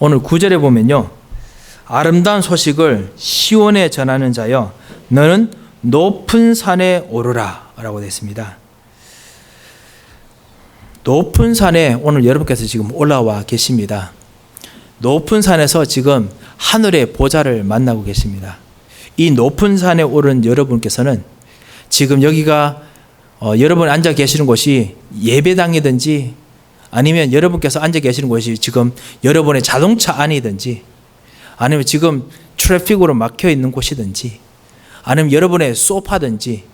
오늘 9절에 보면요, 아름다운 소식을 시온에 전하는 자여 너는 높은 산에 오르라 라고 되어 있습니다. 높은 산에 오늘 여러분께서 지금 올라와 계십니다. 높은 산에서 지금 하늘의 보좌를 만나고 계십니다. 이 높은 산에 오른 여러분께서는 지금 여기가 여러분이 앉아 계시는 곳이 예배당이든지 아니면 여러분께서 앉아 계시는 곳이 지금 여러분의 자동차 안이든지 아니면 지금 트래픽으로 막혀 있는 곳이든지 아니면 여러분의 소파든지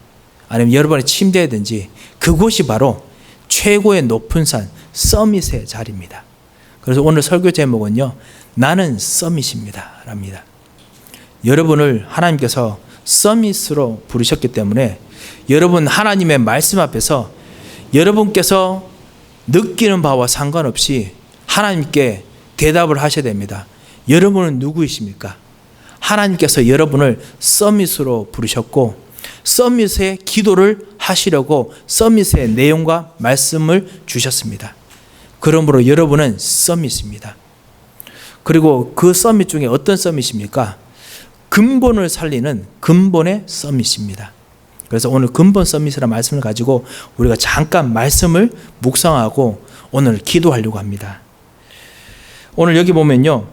아니면 여러분의 침대든지 그곳이 바로 최고의 높은 산 서밋의 자리입니다. 그래서 오늘 설교 제목은요, 나는 서밋입니다 랍니다. 여러분을 하나님께서 서밋으로 부르셨기 때문에 여러분 하나님의 말씀 앞에서 여러분께서 느끼는 바와 상관없이 하나님께 대답을 하셔야 됩니다. 여러분은 누구이십니까? 하나님께서 여러분을 서밋으로 부르셨고 서밋의 기도를 하시려고 서밋의 내용과 말씀을 주셨습니다. 그러므로 여러분은 서밋입니다. 그리고 그 서밋 중에 어떤 서밋입니까? 근본을 살리는 근본의 서밋입니다. 그래서 오늘 근본 서밋이라는 말씀을 가지고 우리가 잠깐 말씀을 묵상하고 오늘 기도하려고 합니다. 오늘 여기 보면요,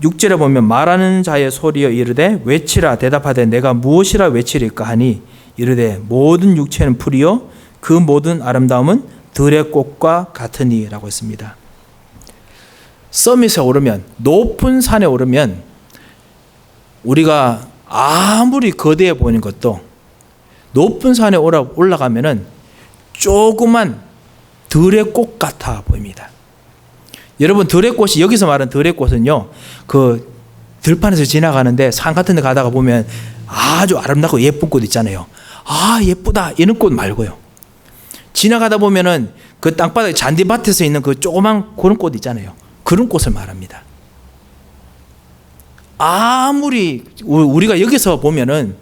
6절에 보면 말하는 자의 소리여 이르되 외치라 대답하되 내가 무엇이라 외치리까 하니 이르되 모든 육체는 풀이요 그 모든 아름다움은 들의 꽃과 같으니 라고 했습니다. 서밋에 오르면, 높은 산에 오르면 우리가 아무리 거대해 보이는 것도 높은 산에 올라가면은 조그만 들의 꽃 같아 보입니다. 여러분, 들의 꽃이, 여기서 말하는 들의 꽃은요, 그 들판에서 지나가는데 산 같은 데 가다가 보면 아주 아름답고 예쁜 꽃 있잖아요. 아, 예쁘다 이런 꽃 말고요, 지나가다 보면은 그 땅바닥에 잔디밭에서 있는 그 조그만 그런 꽃 있잖아요. 그런 꽃을 말합니다. 아무리 우리가 여기서 보면은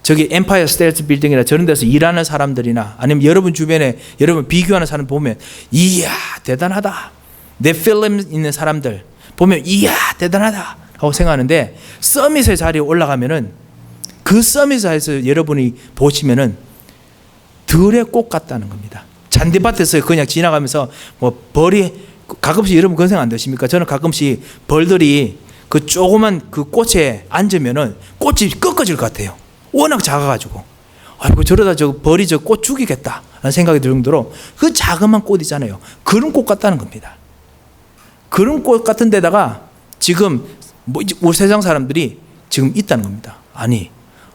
저기 엠파이어 스테이트 빌딩이나 저런 데서 일하는 사람들이나 아니면 여러분 주변에 여러분 비교하는 사람 보면 이야 대단하다, 내 필름 있는 사람들 보면 이야 대단하다 하고 생각하는데 서밋의 자리에 올라가면은 그 서밋의 자리에서 여러분이 보시면은 들의 꽃 같다는 겁니다. 잔디밭에서 그냥 지나가면서 뭐 벌이 가끔씩 여러분 그런 생각 안 드십니까? 저는 가끔씩 벌들이 그 조그만 그 꽃에 앉으면은 꽃이 꺾어질 것 같아요. 워낙 작아가지고. 아이고 저러다 저 벌이 저 꽃 죽이겠다 라는 생각이 들 정도로 그 자그만 꽃 있잖아요. 그런 꽃 같다는 겁니다. 그런 꽃 같은 데다가 지금 뭐 우리 세상 사람들이 지금 있다는 겁니다. 아니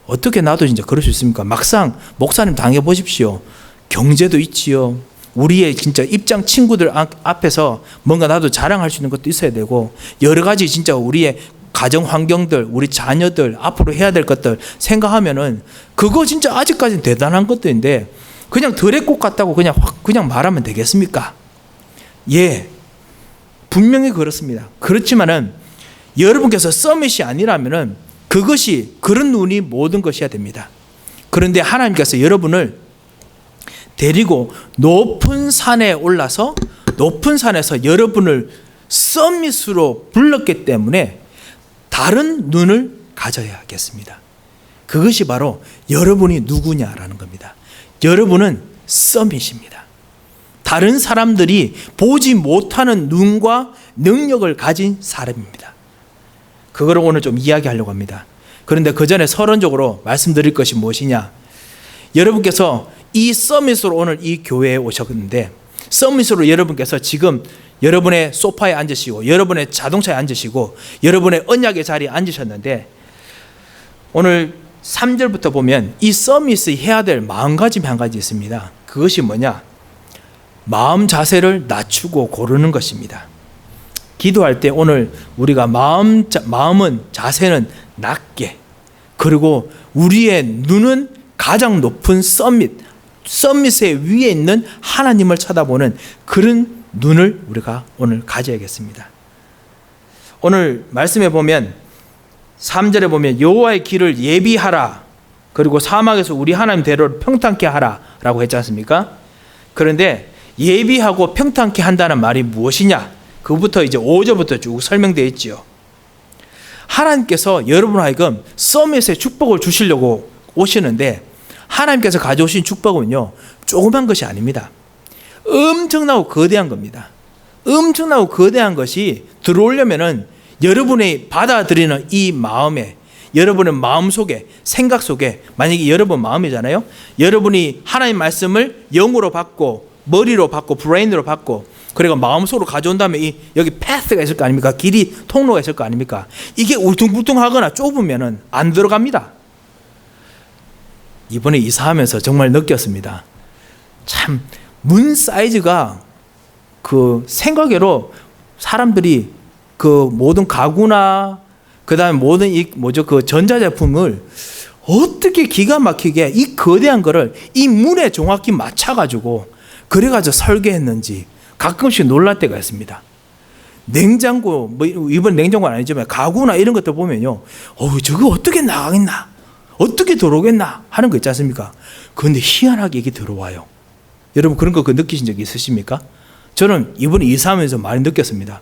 어떻게 나도 진짜 그럴 수 있습니까? 막상 목사님 당해보십시오. 경제도 있지요. 우리의 진짜 입장 친구들 앞에서 뭔가 나도 자랑할 수 있는 것도 있어야 되고 여러 가지 진짜 우리의 가정 환경들, 우리 자녀들 앞으로 해야 될 것들 생각하면은 그거 진짜 아직까지는 대단한 것들인데 그냥 들의 꽃 같다고 그냥 말하면 되겠습니까? 예, 분명히 그렇습니다. 그렇지만은 여러분께서 서밋이 아니라면은 그것이 그런 눈이 모든 것이어야 됩니다. 그런데 하나님께서 여러분을 데리고 높은 산에 올라서 높은 산에서 여러분을 서밋으로 불렀기 때문에 다른 눈을 가져야겠습니다. 그것이 바로 여러분이 누구냐라는 겁니다. 여러분은 서밋입니다. 다른 사람들이 보지 못하는 눈과 능력을 가진 사람입니다. 그거를 오늘 좀 이야기하려고 합니다. 그런데 그 전에 서론적으로 말씀드릴 것이 무엇이냐? 여러분께서 이 서밋으로 오늘 이 교회에 오셨는데 서밋으로 여러분께서 지금 여러분의 소파에 앉으시고 여러분의 자동차에 앉으시고 여러분의 언약의 자리에 앉으셨는데 오늘 3절부터 보면 이 서밋이 해야 될 마음가짐이 한 가지 있습니다. 그것이 뭐냐? 마음 자세를 낮추고 고르는 것입니다. 기도할 때 오늘 우리가 마음은 자세는 낮게, 그리고 우리의 눈은 가장 높은 서밋의 위에 있는 하나님을 쳐다보는 그런 눈을 우리가 오늘 가져야겠습니다. 오늘 말씀에 보면 3절에 보면 여호와의 길을 예비하라, 그리고 사막에서 우리 하나님 대로를 평탄케 하라 라고 했지 않습니까? 그런데 예비하고 평탄케 한다는 말이 무엇이냐? 그부터 이제 5절부터 쭉 설명되어 있지요. 하나님께서 여러분 하여금 서밋의 축복을 주시려고 오시는데 하나님께서 가져오신 축복은요, 조그만 것이 아닙니다. 엄청나고 거대한 겁니다. 엄청나고 거대한 것이 들어오려면은 여러분이 받아들이는 이 마음에, 여러분의 마음 속에, 생각 속에, 만약에 여러분 마음이잖아요. 여러분이 하나님 말씀을 영으로 받고 머리로 받고 브레인으로 받고 그리고 마음속으로 가져온 다음에 여기 패스가 있을 거 아닙니까? 길이, 통로가 있을 거 아닙니까? 이게 울퉁불퉁하거나 좁으면은 안 들어갑니다. 이번에 이사하면서 정말 느꼈습니다. 참 문 사이즈가 그 생각외로 사람들이 그 모든 가구나 그다음에 모든 그 전자제품을 어떻게 기가 막히게 이 거대한 거를 이 문에 정확히 맞춰가지고 그래가지고 설계했는지 가끔씩 놀랄 때가 있습니다. 냉장고, 뭐 이번 냉장고는 아니지만 가구나 이런 것들 보면요, 저거 어떻게 나가겠나, 어떻게 들어오겠나 하는 거 있지 않습니까? 그런데 희한하게 이게 들어와요. 여러분 그런 거 느끼신 적 있으십니까? 저는 이번에 이사하면서 많이 느꼈습니다.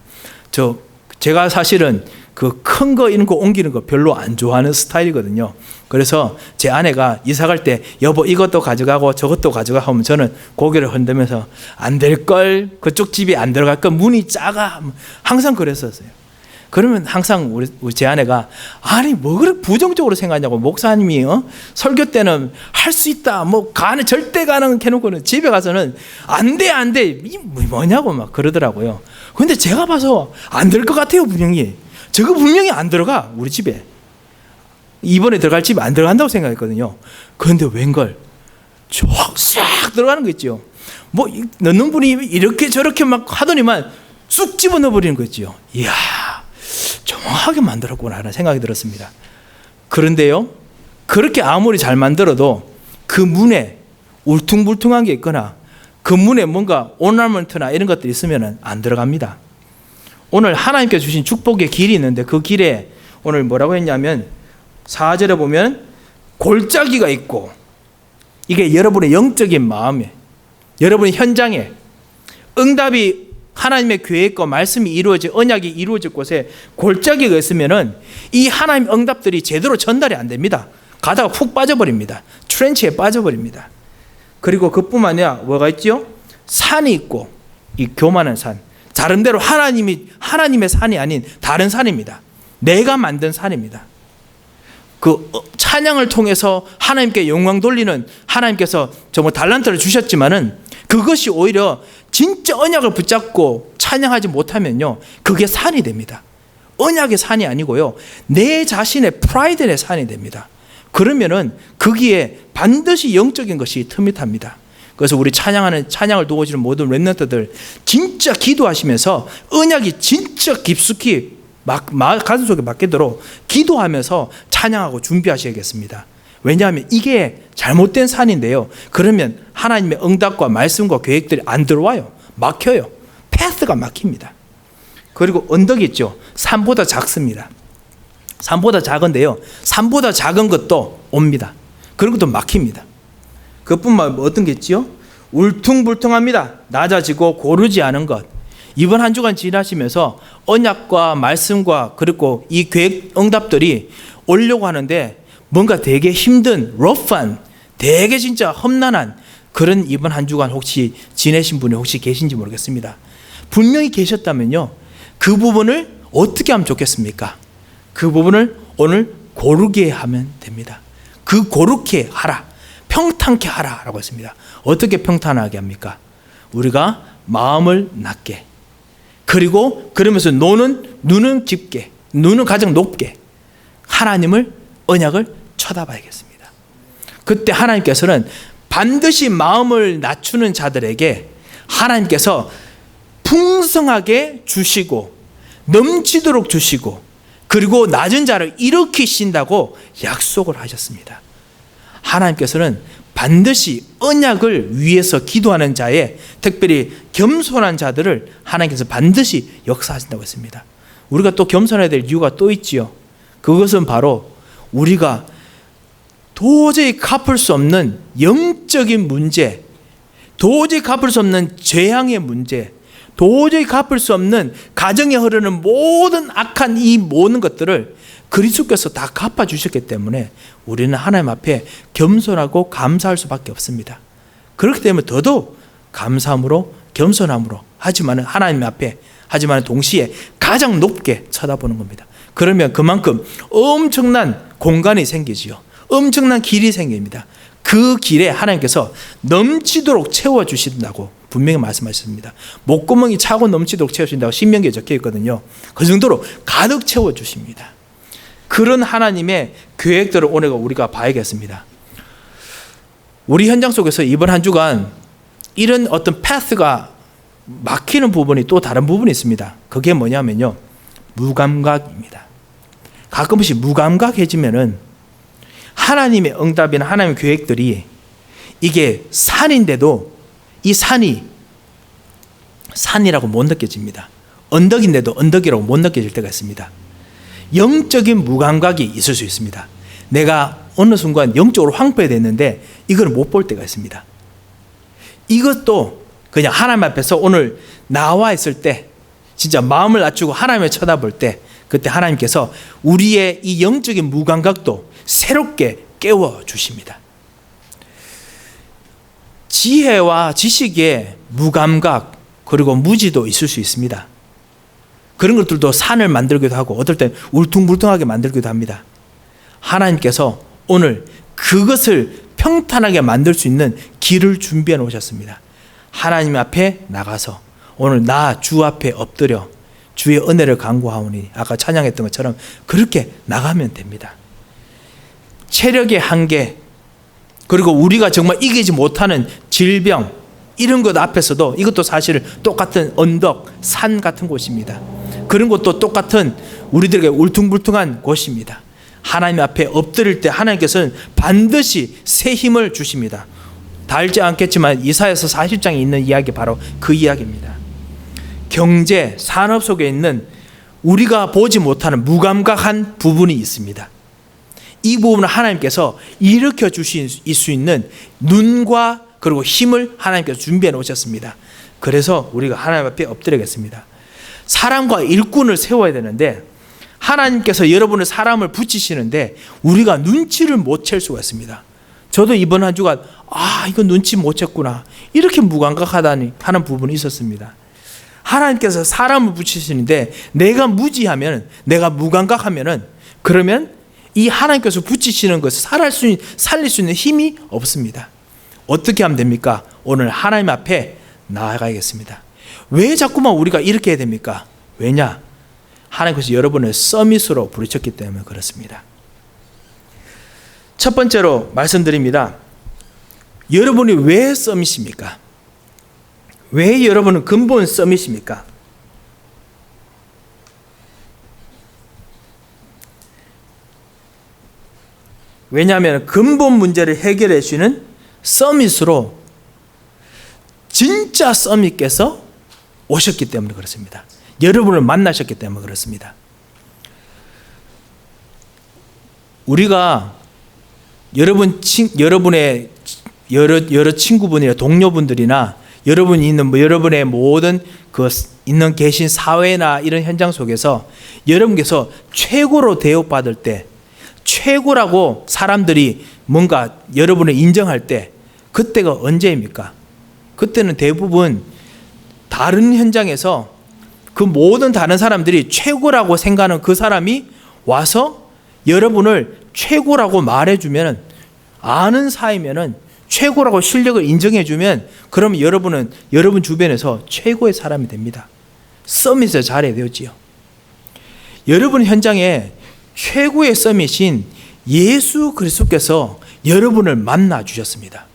제가 사실은 그 큰 거 이런 거 옮기는 거 별로 안 좋아하는 스타일이거든요. 그래서 제 아내가 이사 갈 때 여보 이것도 가져가고 저것도 가져가 하면 저는 고개를 흔들면서 안 될걸, 그쪽 집이 안 들어갈 걸, 문이 작아, 항상 그랬었어요. 그러면 항상 제 아내가 아니 뭐 그렇게 부정적으로 생각하냐고, 목사님이 설교 때는 할 수 있다, 뭐 절대 가능 해놓고는 집에 가서는 안 돼 이 뭐냐고 막 그러더라고요. 근데 제가 봐서 안 될 것 같아요. 저거 분명히 안 들어가, 우리 집에. 이번에 들어갈 집에 안 들어간다고 생각했거든요. 그런데 웬걸 쫙 들어가는 거 있죠. 뭐 넣는 분이 이렇게 저렇게 막 하더니만 쑥 집어넣어 버리는 거 있죠. 이야, 정확하게 만들었구나 하는 생각이 들었습니다. 그런데요, 그렇게 아무리 잘 만들어도 그 문에 울퉁불퉁한 게 있거나 그 문에 뭔가 오너먼트나 이런 것들이 있으면 안 들어갑니다. 오늘 하나님께 주신 축복의 길이 있는데 그 길에 오늘 뭐라고 했냐면 4절에 보면 골짜기가 있고, 이게 여러분의 영적인 마음에, 여러분의 현장에 응답이 하나님의 계획과 말씀이 이루어질, 언약이 이루어질 곳에 골짜기가 있으면은 이 하나님 응답들이 제대로 전달이 안 됩니다. 가다가 푹 빠져버립니다. 트렌치에 빠져버립니다. 그리고 그뿐만 아니라 뭐가 있죠? 산이 있고, 이 교만한 산, 다른대로 하나님의 산이 아닌 다른 산입니다. 내가 만든 산입니다. 그 찬양을 통해서 하나님께 영광 돌리는, 하나님께서 정말 달란트를 주셨지만은 그것이 오히려 진짜 언약을 붙잡고 찬양하지 못하면요, 그게 산이 됩니다. 언약의 산이 아니고요, 내 자신의 프라이드의 산이 됩니다. 그러면은 거기에 반드시 영적인 것이 틈밋합니다. 그래서 우리 찬양을 도와주는 모든 렘넌트들 진짜 기도하시면서 언약이 진짜 깊숙이 가슴속에 맡기도록 기도하면서 찬양하고 준비하셔야겠습니다. 왜냐하면 이게 잘못된 산인데요, 그러면 하나님의 응답과 말씀과 계획들이 안 들어와요. 막혀요. 패스가 막힙니다. 그리고 언덕이 있죠. 산보다 작습니다. 산보다 작은데요, 산보다 작은 것도 옵니다. 그런 것도 막힙니다. 그뿐만 아니라 어떤 게 있지요? 울퉁불퉁합니다. 낮아지고 고르지 않은 것. 이번 한 주간 지나시면서 언약과 말씀과 그리고 이 계획 응답들이 오려고 하는데 뭔가 되게 힘든, 러프한, 되게 진짜 험난한 그런 이번 한 주간 혹시 지내신 분이 혹시 계신지 모르겠습니다. 분명히 계셨다면요, 그 부분을 어떻게 하면 좋겠습니까? 그 부분을 오늘 고르게 하면 됩니다. 그 고르게 하라, 평탄케 하라라고 했습니다. 어떻게 평탄하게 합니까? 우리가 마음을 낮게, 그리고 그러면서 눈은 깊게, 눈은 가장 높게 하나님을, 언약을 쳐다봐야겠습니다. 그때 하나님께서는 반드시 마음을 낮추는 자들에게 하나님께서 풍성하게 주시고 넘치도록 주시고 그리고 낮은 자를 일으키신다고 약속을 하셨습니다. 하나님께서는 반드시 언약을 위해서 기도하는 자의, 특별히 겸손한 자들을 하나님께서 반드시 역사하신다고 했습니다. 우리가 또 겸손해야 될 이유가 또 있지요. 그것은 바로 우리가 도저히 갚을 수 없는 영적인 문제, 도저히 갚을 수 없는 재앙의 문제, 도저히 갚을 수 없는 가정에 흐르는 모든 악한 이 모든 것들을 그리스도께서 다 갚아주셨기 때문에 우리는 하나님 앞에 겸손하고 감사할 수밖에 없습니다. 그렇기 때문에 더더욱 감사함으로 겸손함으로 하지만 하나님 앞에 하지만 동시에 가장 높게 쳐다보는 겁니다. 그러면 그만큼 엄청난 공간이 생기지요. 엄청난 길이 생깁니다. 그 길에 하나님께서 넘치도록 채워주신다고 분명히 말씀하셨습니다. 목구멍이 차고 넘치도록 채워주신다고 신명기에 적혀 있거든요. 그 정도로 가득 채워주십니다. 그런 하나님의 계획들을 오늘 우리가 봐야겠습니다. 우리 현장 속에서 이번 한 주간 이런 어떤 패스가 막히는 부분이 또 다른 부분이 있습니다. 그게 뭐냐면요, 무감각입니다. 가끔씩 무감각해지면은 하나님의 응답이나 하나님의 계획들이 이게 산인데도 이 산이 산이라고 못 느껴집니다. 언덕인데도 언덕이라고 못 느껴질 때가 있습니다. 영적인 무감각이 있을 수 있습니다. 내가 어느 순간 영적으로 황폐됐는데 이걸 못 볼 때가 있습니다. 이것도 그냥 하나님 앞에서 오늘 나와 있을 때 진짜 마음을 낮추고 하나님을 쳐다볼 때 그때 하나님께서 우리의 이 영적인 무감각도 새롭게 깨워주십니다. 지혜와 지식의 무감각 그리고 무지도 있을 수 있습니다. 그런 것들도 산을 만들기도 하고 어떨 땐 울퉁불퉁하게 만들기도 합니다. 하나님께서 오늘 그것을 평탄하게 만들 수 있는 길을 준비해 놓으셨습니다. 하나님 앞에 나가서 오늘 나 주 앞에 엎드려 주의 은혜를 간구하오니 아까 찬양했던 것처럼 그렇게 나가면 됩니다. 체력의 한계 그리고 우리가 정말 이기지 못하는 질병 이런 것 앞에서도 이것도 사실 똑같은 언덕, 산 같은 곳입니다. 그런 것도 똑같은 우리들에게 울퉁불퉁한 곳입니다. 하나님 앞에 엎드릴 때 하나님께서는 반드시 새 힘을 주십니다. 다 알지 않겠지만 이사야서 40장에 있는 이야기 바로 그 이야기입니다. 경제, 산업 속에 있는 우리가 보지 못하는 무감각한 부분이 있습니다. 이 부분을 하나님께서 일으켜 주실 수 있는 눈과 그리고 힘을 하나님께서 준비해 놓으셨습니다. 그래서 우리가 하나님 앞에 엎드리겠습니다. 사람과 일꾼을 세워야 되는데 하나님께서 여러분을 사람을 붙이시는데 우리가 눈치를 못 챌 수가 있습니다. 저도 이번 한 주간 이거 눈치 못 챘구나 이렇게 무감각하다니 하는 부분이 있었습니다. 하나님께서 사람을 붙이시는데 내가 무지하면 내가 무감각하면은 그러면 이 하나님께서 붙이시는 것을 살릴 수 있는 힘이 없습니다. 어떻게 하면 됩니까? 오늘 하나님 앞에 나아가야겠습니다. 왜 자꾸만 우리가 이렇게 해야 됩니까? 왜냐? 하나님께서 여러분을 서밋으로 부르셨기 때문에 그렇습니다. 첫 번째로 말씀드립니다. 여러분이 왜 서밋입니까? 왜 여러분은 근본 서밋입니까? 왜냐하면 근본 문제를 해결해 주시는 서밋으로 진짜 서밋께서 오셨기 때문에 그렇습니다. 여러분을 만나셨기 때문에 그렇습니다. 여러분의 여러 친구분이나 동료분들이나 여러분이 있는 여러분의 모든 있는 계신 사회나 이런 현장 속에서 여러분께서 최고로 대우받을 때 최고라고 사람들이 뭔가 여러분을 인정할 때 그때가 언제입니까? 그때는 대부분 다른 현장에서 그 모든 다른 사람들이 최고라고 생각하는 그 사람이 와서 여러분을 최고라고 말해주면 아는 사이면은 최고라고 실력을 인정해주면 그러면 여러분은 여러분 주변에서 최고의 사람이 됩니다. 서밋을 잘해야 되었지요. 여러분 현장에 최고의 서밋인 예수 그리스도께서 여러분을 만나 주셨습니다.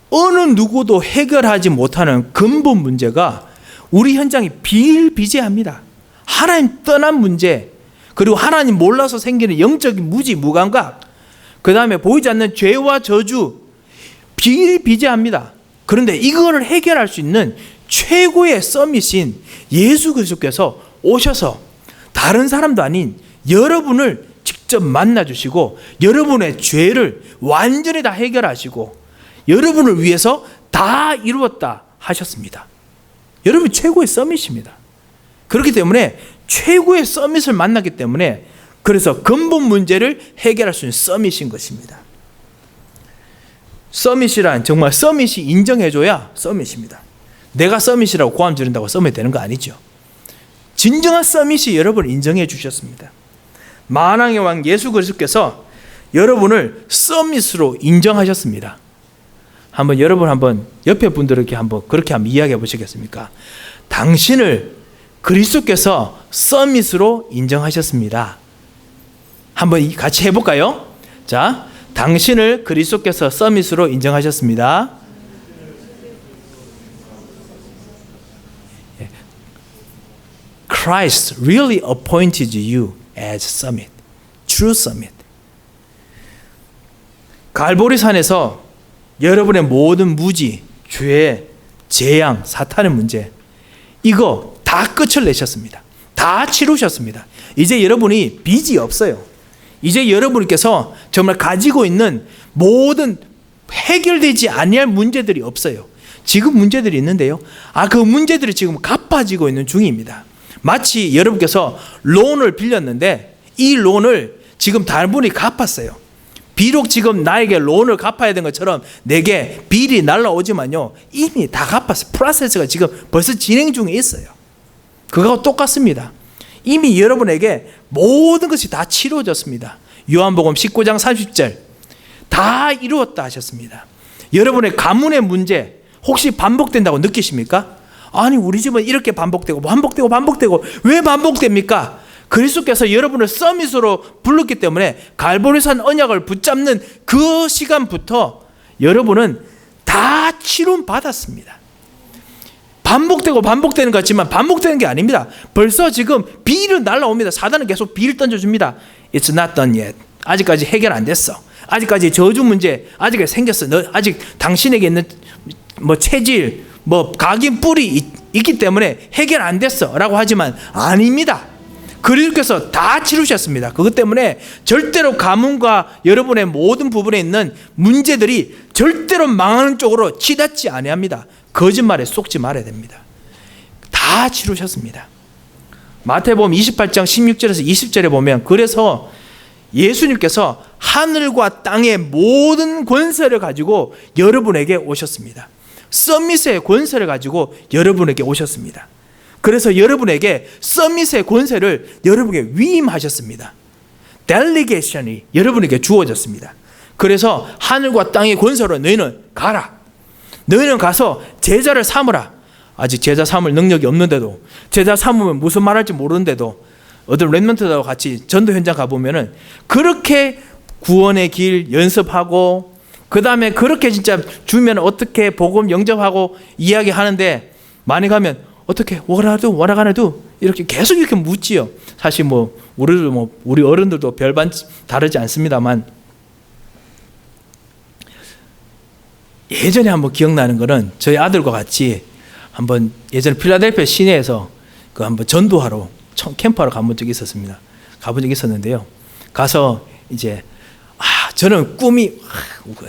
어느 누구도 해결하지 못하는 근본 문제가 우리 현장이 비일비재합니다. 하나님 떠난 문제, 그리고 하나님 몰라서 생기는 영적인 무지, 무감각, 그 다음에 보이지 않는 죄와 저주, 비일비재합니다. 그런데 이거를 해결할 수 있는 최고의 서밋인 예수 그리스도께서 오셔서 다른 사람도 아닌 여러분을 직접 만나주시고 여러분의 죄를 완전히 다 해결하시고 여러분을 위해서 다 이루었다 하셨습니다. 여러분 최고의 서밋입니다. 그렇기 때문에 최고의 서밋을 만났기 때문에 그래서 근본 문제를 해결할 수 있는 서밋인 것입니다. 서밋이란 정말 서밋이 인정해줘야 서밋입니다. 내가 서밋이라고 고함 지른다고 서밋 되는 거 아니죠. 진정한 서밋이 여러분을 인정해 주셨습니다. 만왕의 왕 예수 그리스도께서 여러분을 서밋으로 인정하셨습니다. 여러분 옆에 분들에게 그렇게 한번 이야기해 보시겠습니까? 당신을 그리스도께서 서밋으로 인정하셨습니다. 한번 같이 해볼까요? 자, 당신을 그리스도께서 서밋으로 인정하셨습니다. Christ really appointed you as summit, true summit. 갈보리산에서 여러분의 모든 무지, 죄, 재앙, 사탄의 문제 이거 다 끝을 내셨습니다. 다 치루셨습니다. 이제 여러분이 빚이 없어요. 이제 여러분께서 정말 가지고 있는 모든 해결되지 아니할 문제들이 없어요. 지금 문제들이 있는데요. 그 문제들이 지금 갚아지고 있는 중입니다. 마치 여러분께서 론을 빌렸는데 이 론을 지금 다분히 갚았어요. 비록 지금 나에게 론을 갚아야 되는 것처럼 내게 빌이 날라오지만요, 이미 다 갚았어요. 프로세스가 지금 벌써 진행 중에 있어요. 그거하고 똑같습니다. 이미 여러분에게 모든 것이 다 치루어졌습니다. 요한복음 19장 30절 다 이루었다 하셨습니다. 여러분의 가문의 문제 혹시 반복된다고 느끼십니까? 아니 우리 집은 이렇게 반복되고 왜 반복됩니까? 그리스도께서 여러분을 서밋으로 불렀기 때문에 갈보리산 언약을 붙잡는 그 시간부터 여러분은 다 치료 받았습니다. 반복되는 것 같지만 반복되는 게 아닙니다. 벌써 지금 비일은 날라옵니다. 사단은 계속 비를 던져줍니다. It's not done yet. 아직까지 해결 안 됐어. 아직까지 저주 문제 아직까지 생겼어. 너 아직 당신에게 있는 체질, 각인 뿔이 있기 때문에 해결 안 됐어 라고 하지만 아닙니다. 그리스도께서 다 치루셨습니다. 그것 때문에 절대로 가문과 여러분의 모든 부분에 있는 문제들이 절대로 망하는 쪽으로 치닫지 아니합니다. 거짓말에 속지 말아야 됩니다. 다 치루셨습니다. 마태복음 28장 16절에서 20절에 보면 그래서 예수님께서 하늘과 땅의 모든 권세를 가지고 여러분에게 오셨습니다. 서밋의 권세를 가지고 여러분에게 오셨습니다. 그래서 여러분에게 서밋의 권세를 여러분에게 위임하셨습니다. 델리게이션이 여러분에게 주어졌습니다. 그래서 하늘과 땅의 권세로 너희는 가라. 너희는 가서 제자를 삼으라. 아직 제자 삼을 능력이 없는데도, 제자 삼으면 무슨 말할지 모르는데도 어떤 랩런트들하고 같이 전도 현장 가보면은 그렇게 구원의 길 연습하고 그 다음에 그렇게 진짜 주면 어떻게 복음 영접하고 이야기하는데 많이 가면 어떻게 what 이렇게 계속 이렇게 묻지요. 사실 우리 어른들도 별반 다르지 않습니다만 예전에 한번 기억나는 거는 저희 아들과 같이 한번 예전에 필라델피아 시내에서 한번 전도하러 캠프하러 가본 적이 있었습니다. 가본 적이 있었는데요. 가서 이제 저는 꿈이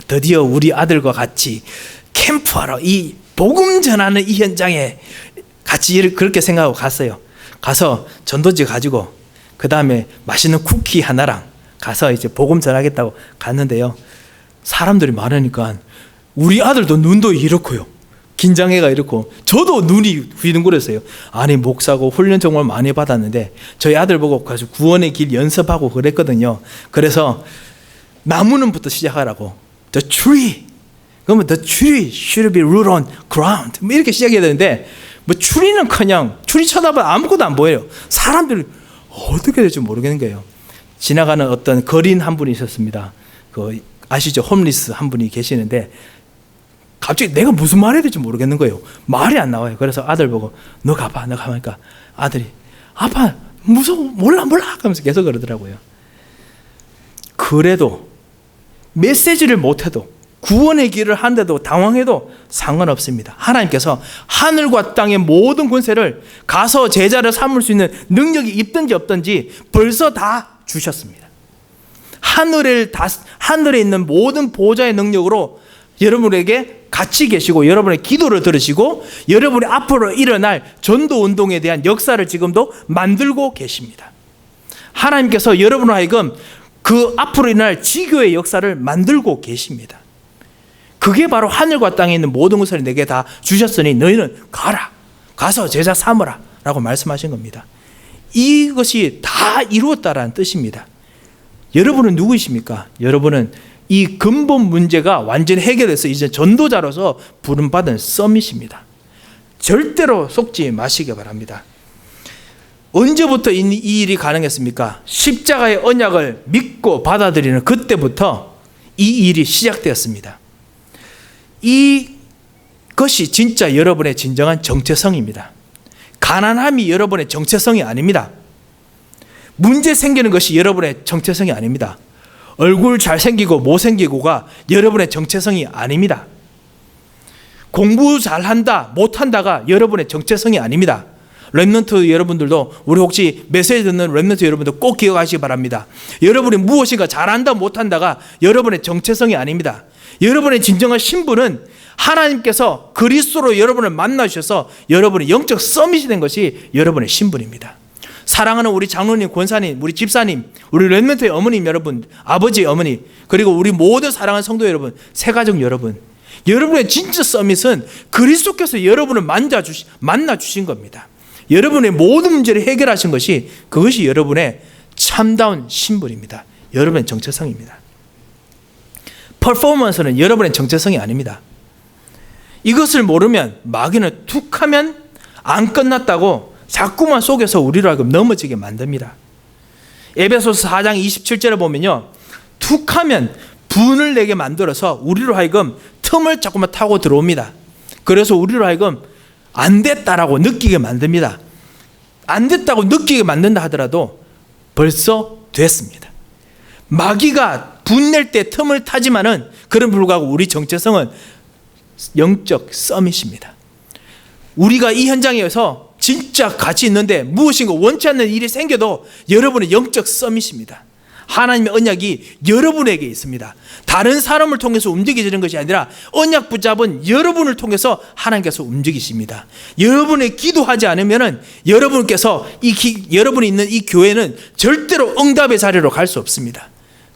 드디어 우리 아들과 같이 캠프하러 이 복음 전하는 이 현장에 같이 그렇게 생각하고 갔어요. 가서 전도지 가지고 그 다음에 맛있는 쿠키 하나랑 가서 이제 복음 전하겠다고 갔는데요. 사람들이 많으니까 우리 아들도 눈도 이렇고요. 긴장해가 이렇고 저도 눈이 휘둥그랬어요. 아니 목사고 훈련 정말 많이 받았는데 저희 아들 보고 가서 구원의 길 연습하고 그랬거든요. 그래서 나무는부터 시작하라고. The tree. 그러면 the tree should be rooted on ground. 이렇게 시작해야 되는데 추리는 그냥 추리 쳐다보면 아무것도 안 보여요. 사람들이 어떻게 될지 모르겠는 거예요. 지나가는 어떤 거린 한 분이 있었습니다. 아시죠? 홈리스 한 분이 계시는데 갑자기 내가 무슨 말 해야 될지 모르겠는 거예요. 말이 안 나와요. 그래서 아들 보고 너 가봐. 그러니까 아들이 아빠 무서워 몰라 하면서 계속 그러더라고요. 그래도 메시지를 못해도 구원의 길을 하는데도 당황해도 상관없습니다. 하나님께서 하늘과 땅의 모든 권세를 가서 제자를 삼을 수 있는 능력이 있든지 없든지 벌써 다 주셨습니다. 하늘에 있는 모든 보좌의 능력으로 여러분에게 같이 계시고 여러분의 기도를 들으시고 여러분이 앞으로 일어날 전도 운동에 대한 역사를 지금도 만들고 계십니다. 하나님께서 여러분을 하여금 그 앞으로 일어날 지교의 역사를 만들고 계십니다. 그게 바로 하늘과 땅에 있는 모든 것을 내게 다 주셨으니 너희는 가라, 가서 제자 삼으라 라고 말씀하신 겁니다. 이것이 다 이루었다라는 뜻입니다. 여러분은 누구이십니까? 여러분은 이 근본 문제가 완전히 해결돼서 이제 전도자로서 부름받은 썸밋입니다. 절대로 속지 마시기 바랍니다. 언제부터 이 일이 가능했습니까? 십자가의 언약을 믿고 받아들이는 그때부터 이 일이 시작되었습니다. 이것이 진짜 여러분의 진정한 정체성입니다. 가난함이 여러분의 정체성이 아닙니다. 문제 생기는 것이 여러분의 정체성이 아닙니다. 얼굴 잘생기고 못생기고가 여러분의 정체성이 아닙니다. 공부 잘한다 못한다가 여러분의 정체성이 아닙니다. 렘넌트 여러분들도, 우리 혹시 메시지 듣는 렘넌트 여러분들 꼭 기억하시기 바랍니다. 여러분이 무엇인가 잘한다 못한다가 여러분의 정체성이 아닙니다. 여러분의 진정한 신분은 하나님께서 그리스도로 여러분을 만나주셔서 여러분의 영적 서밋이 된 것이 여러분의 신분입니다. 사랑하는 우리 장로님, 권사님, 우리 집사님, 우리 렘넌트의 어머님 여러분, 아버지, 어머니, 그리고 우리 모든 사랑하는 성도 여러분, 새가족 여러분, 여러분의 진짜 서밋은 그리스도께서 여러분을 만나주신 겁니다. 여러분의 모든 문제를 해결하신 것이, 그것이 여러분의 참다운 신분입니다. 여러분의 정체성입니다. 퍼포먼스는 여러분의 정체성이 아닙니다. 이것을 모르면 마귀는 툭하면 안 끝났다고 자꾸만 속여서 우리로 하여금 넘어지게 만듭니다. 에베소서 4장 27절에 보면요, 툭하면 분을 내게 만들어서 우리로 하여금 틈을 자꾸만 타고 들어옵니다. 그래서 우리로 하여금 안 됐다라고 느끼게 만듭니다. 안 됐다고 느끼게 만든다 하더라도 벌써 됐습니다. 마귀가 분낼 때 틈을 타지만은, 그런 불구하고 우리 정체성은 영적 서밋입니다. 우리가 이 현장에서 진짜 가치 있는데 무엇인가 원치 않는 일이 생겨도 여러분의 영적 서밋입니다. 하나님의 언약이 여러분에게 있습니다. 다른 사람을 통해서 움직이지는 것이 아니라 언약 붙잡은 여러분을 통해서 하나님께서 움직이십니다. 여러분이 기도하지 않으면 여러분께서 여러분이 있는 이 교회는 절대로 응답의 자리로 갈 수 없습니다.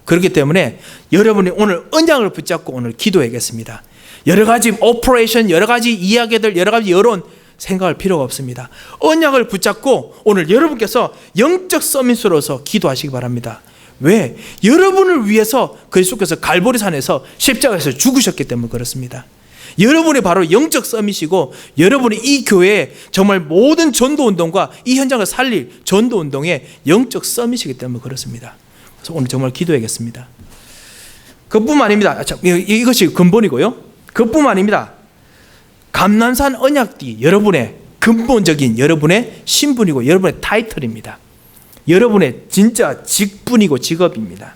그렇기 때문에 여러분이 오늘 언약을 붙잡고 오늘 기도하겠습니다. 여러 가지 오퍼레이션, 여러 가지 이야기들, 여러 가지 여론 생각할 필요가 없습니다. 언약을 붙잡고 오늘 여러분께서 영적 서밋으로서 기도하시기 바랍니다. 왜? 여러분을 위해서 그리스도께서 갈보리산에서 십자가에서 죽으셨기 때문에 그렇습니다. 여러분이 바로 영적 서밋이고, 여러분이 이 교회에 정말 모든 전도운동과 이 현장을 살릴 전도운동의 영적 서밋이기 때문에 그렇습니다. 그래서 오늘 정말 기도하겠습니다. 그뿐만 아닙니다. 이것이 근본이고요. 그뿐만 아닙니다. 감람산 언약이 여러분의 근본적인 여러분의 신분이고 여러분의 타이틀입니다. 여러분의 진짜 직분이고 직업입니다.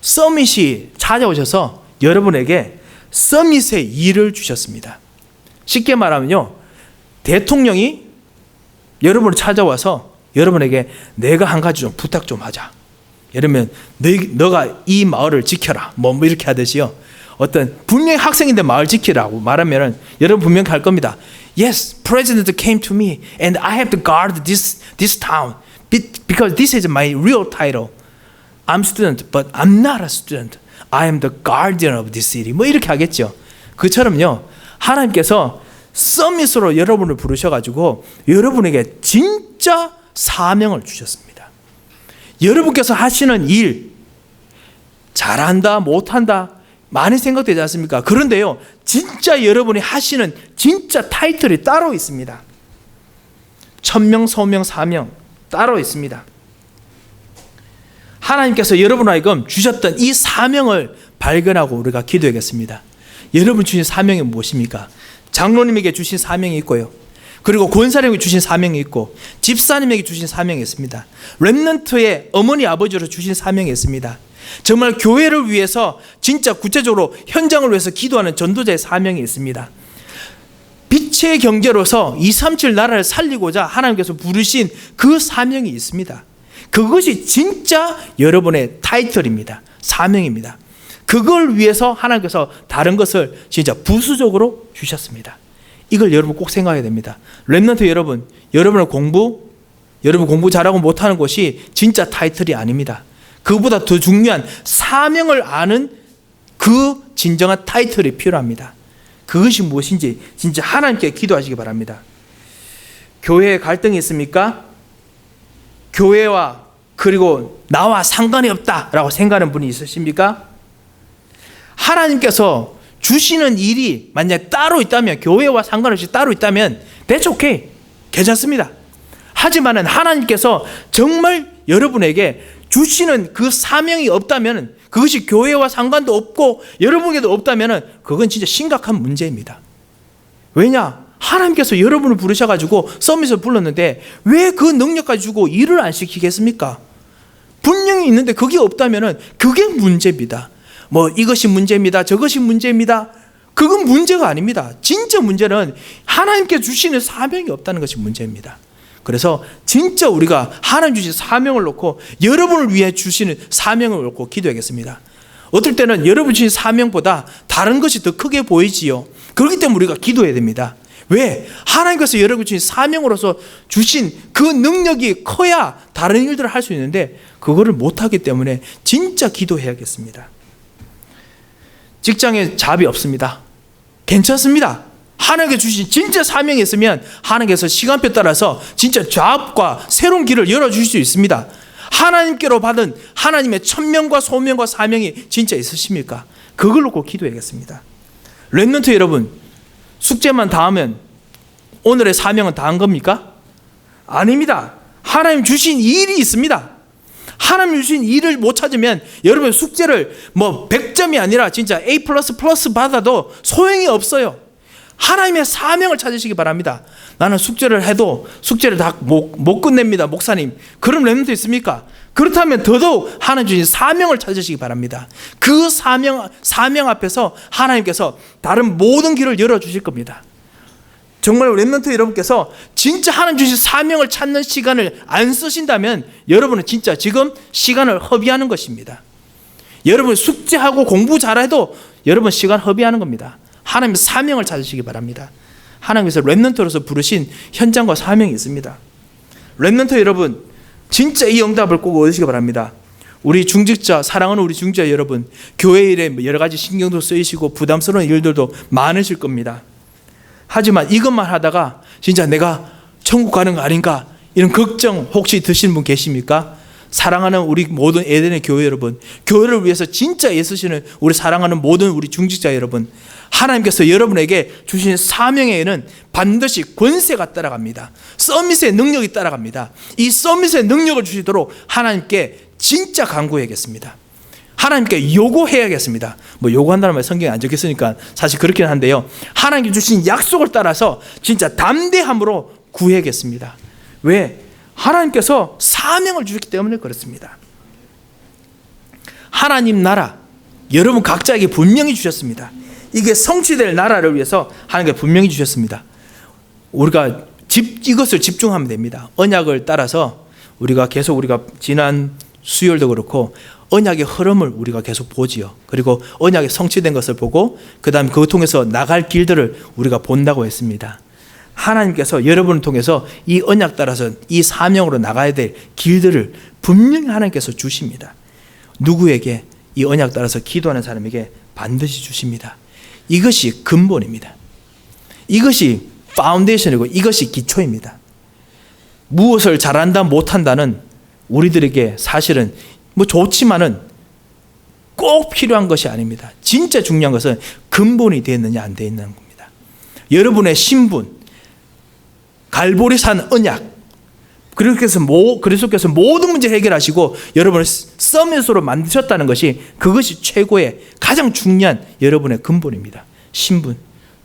서밋이 찾아오셔서 여러분에게 서밋의 일을 주셨습니다. 쉽게 말하면요, 대통령이 여러분을 찾아와서 여러분에게 내가 한 가지 좀 부탁 좀 하자. 예를 들면 너가 이 마을을 지켜라, 뭐 이렇게 하듯이요, 어떤 분명히 학생인데 마을 지키라고 말하면 여러분 분명히 할 겁니다. Yes, President came to me and I have to guard this town because this is my real title. I'm student, but I'm not a student. I am the guardian of this city. 뭐 이렇게 하겠죠. 그처럼요, 하나님께서 서밋으로 여러분을 부르셔가지고 여러분에게 진짜 사명을 주셨습니다. 여러분께서 하시는 일, 잘한다 못한다 많이 생각되지 않습니까? 그런데요, 진짜 여러분이 하시는 진짜 타이틀이 따로 있습니다. 천명, 소명, 사명 따로 있습니다. 하나님께서 여러분 하여금 주셨던 이 사명을 발견하고 우리가 기도하겠습니다. 여러분 주신 사명이 무엇입니까? 장로님에게 주신 사명이 있고요, 그리고 권사님에게 주신 사명이 있고, 집사님에게 주신 사명이 있습니다. 렘넌트의 어머니 아버지로 주신 사명이 있습니다. 정말 교회를 위해서 진짜 구체적으로 현장을 위해서 기도하는 전도자의 사명이 있습니다. 빛의 경제로서 237 나라를 살리고자 하나님께서 부르신 그 사명이 있습니다. 그것이 진짜 여러분의 타이틀입니다. 사명입니다. 그걸 위해서 하나님께서 다른 것을 진짜 부수적으로 주셨습니다. 이걸 여러분 꼭 생각해야 됩니다. 렘넌트 여러분, 여러분 공부 잘하고 못하는 것이 진짜 타이틀이 아닙니다. 그보다 더 중요한 사명을 아는 그 진정한 타이틀이 필요합니다. 그것이 무엇인지 진짜 하나님께 기도하시기 바랍니다. 교회에 갈등이 있습니까? 교회와 그리고 나와 상관이 없다라고 생각하는 분이 있으십니까? 하나님께서 주시는 일이 만약 따로 있다면, 교회와 상관없이 따로 있다면 that's okay, 괜찮습니다. 하지만 하나님께서 정말 여러분에게 주시는 그 사명이 없다면, 그것이 교회와 상관도 없고 여러분에게도 없다면 그건 진짜 심각한 문제입니다. 왜냐? 하나님께서 여러분을 부르셔가지고 서밋을 불렀는데 왜 그 능력까지 주고 일을 안 시키겠습니까? 분명히 있는데 그게 없다면 그게 문제입니다. 뭐 이것이 문제입니다, 저것이 문제입니다. 그건 문제가 아닙니다. 진짜 문제는 하나님께 주시는 사명이 없다는 것이 문제입니다. 그래서 진짜 우리가 하나님 주신 사명을 놓고, 여러분을 위해 주시는 사명을 놓고 기도하겠습니다. 어떨 때는 여러분 주신 사명보다 다른 것이 더 크게 보이지요. 그렇기 때문에 우리가 기도해야 됩니다. 왜? 하나님께서 여러분 주신 사명으로서 주신 그 능력이 커야 다른 일들을 할 수 있는데 그거를 못하기 때문에 진짜 기도해야겠습니다. 직장에 잡이 없습니다. 괜찮습니다. 하나님께 주신 진짜 사명이 있으면 하나님께서 시간표 따라서 진짜 잡과 새로운 길을 열어주실 수 있습니다. 하나님께로 받은 하나님의 천명과 소명과 사명이 진짜 있으십니까? 그걸 놓고 기도해야겠습니다. 렘넌트 여러분, 숙제만 다 하면 오늘의 사명은 다 한 겁니까? 아닙니다. 하나님 주신 일이 있습니다. 하나님 주신 일을 못 찾으면 여러분 숙제를 뭐 100점이 아니라 진짜 A++ 받아도 소용이 없어요. 하나님의 사명을 찾으시기 바랍니다. 나는 숙제를 해도 숙제를 다 못 끝냅니다, 목사님. 그런 렘넌트 있습니까? 그렇다면 더더욱 하나님 주신 사명을 찾으시기 바랍니다. 그 사명 앞에서 하나님께서 다른 모든 길을 열어주실 겁니다. 정말 렘넌트 여러분께서 진짜 하나님 주신 사명을 찾는 시간을 안 쓰신다면 여러분은 진짜 지금 시간을 허비하는 것입니다. 여러분 숙제하고 공부 잘해도 여러분 시간 허비하는 겁니다. 하나님의 사명을 찾으시기 바랍니다. 하나님께서 렘넌트로서 부르신 현장과 사명이 있습니다. 렘넌트 여러분, 진짜 이 응답을 꼭 얻으시기 바랍니다. 우리 중직자, 사랑하는 우리 중직자 여러분, 교회 일에 여러 가지 신경도 쓰이시고 부담스러운 일들도 많으실 겁니다. 하지만 이것만 하다가 진짜 내가 천국 가는 거 아닌가 이런 걱정 혹시 드시는 분 계십니까? 사랑하는 우리 모든 에덴의 교회 여러분, 교회를 위해서 진짜 애쓰시는 우리 사랑하는 모든 우리 중직자 여러분, 하나님께서 여러분에게 주신 사명에는 반드시 권세가 따라갑니다. 서밋의 능력이 따라갑니다. 이 서밋의 능력을 주시도록 하나님께 진짜 간구해야겠습니다. 하나님께 요구해야겠습니다. 뭐 요구한다는 말 성경에 안 적혔으니까 사실 그렇긴 한데요, 하나님께 주신 약속을 따라서 진짜 담대함으로 구해야겠습니다. 왜? 하나님께서 사명을 주셨기 때문에 그렇습니다. 하나님 나라 여러분 각자에게 분명히 주셨습니다. 이게 성취될 나라를 위해서 하나님께 분명히 주셨습니다. 우리가 이것을 집중하면 됩니다. 언약을 따라서 우리가 지난 수요일도 그렇고 언약의 흐름을 우리가 계속 보지요. 그리고 언약이 성취된 것을 보고 그 다음에 그걸 통해서 나갈 길들을 우리가 본다고 했습니다. 하나님께서 여러분을 통해서 이 언약 따라서 이 사명으로 나가야 될 길들을 분명히 하나님께서 주십니다. 누구에게? 이 언약 따라서 기도하는 사람에게 반드시 주십니다. 이것이 근본입니다. 이것이 파운데이션이고 이것이 기초입니다. 무엇을 잘한다 못한다는 우리들에게 사실은 뭐 좋지만은 꼭 필요한 것이 아닙니다. 진짜 중요한 것은 근본이 되어 있느냐 안 되어 있는 겁니다. 여러분의 신분, 갈보리산 언약, 그래서 모든 문제를 해결하시고 여러분을 서밋으로 만드셨다는 것이 그것이 최고의 가장 중요한 여러분의 근본입니다. 신분.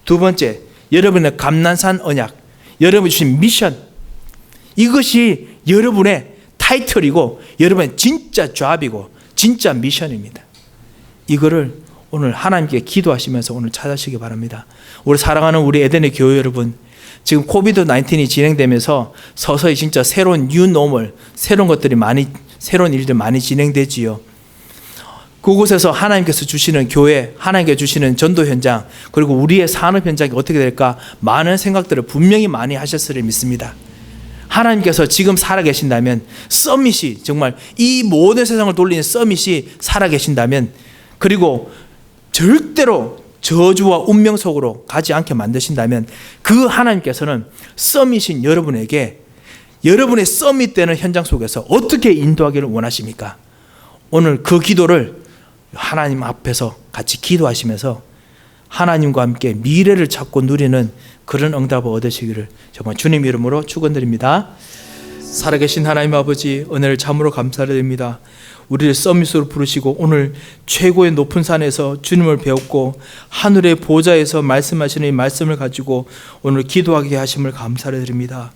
두 번째, 여러분의 감난산 언약, 여러분이 주신 미션, 이것이 여러분의 타이틀이고 여러분의 진짜 잡이고 진짜 미션입니다. 이거를 오늘 하나님께 기도하시면서 오늘 찾으시기 바랍니다. 우리 사랑하는 우리 에덴의 교회 여러분, 지금 코비드-19이 진행되면서 서서히 진짜 새로운 뉴노멀, 새로운 일들 많이 진행되지요. 그 그곳에서 하나님께서 주시는 교회, 하나님께서 주시는 전도 현장, 그리고 우리의 산업 현장이 어떻게 될까 많은 생각들을 분명히 많이 하셨으리 믿습니다. 하나님께서 지금 살아계신다면, 서밋이 정말 이 모든 세상을 돌리는 서밋이 살아계신다면, 그리고 절대로 저주와 운명 속으로 가지 않게 만드신다면, 그 하나님께서는 서밋인 여러분에게 여러분의 서밋 되는 현장 속에서 어떻게 인도하기를 원하십니까? 오늘 그 기도를 하나님 앞에서 같이 기도하시면서 하나님과 함께 미래를 찾고 누리는 그런 응답을 얻으시기를 정말 주님 이름으로 축원드립니다. 살아계신 하나님 아버지, 은혜를 참으로 감사드립니다. 우리를 서밋으로 부르시고 오늘 최고의 높은 산에서 주님을 배웠고 하늘의 보좌에서 말씀하시는 이 말씀을 가지고 오늘 기도하게 하심을 감사드립니다.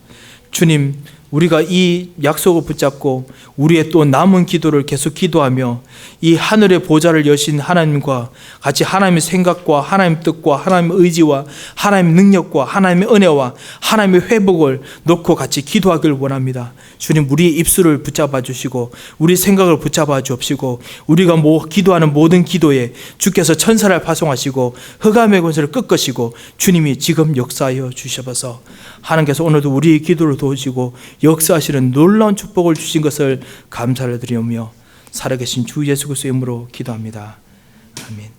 주님, 우리가 이 약속을 붙잡고 우리의 또 남은 기도를 계속 기도하며 이 하늘의 보좌를 여신 하나님과 같이 하나님의 생각과 하나님의 뜻과 하나님의 의지와 하나님의 능력과 하나님의 은혜와 하나님의 회복을 놓고 같이 기도하길 원합니다. 주님, 우리의 입술을 붙잡아 주시고 우리 생각을 붙잡아 주옵시고 우리가 기도하는 모든 기도에 주께서 천사를 파송하시고 흑암의 권세를 꺾으시고 주님이 지금 역사하여 주셔서 하나님께서 오늘도 우리의 기도를 도우시고 역사하시는 놀라운 축복을 주신 것을 감사를 드리오며 살아계신 주 예수 그리스도의 이름으로 기도합니다. 아멘.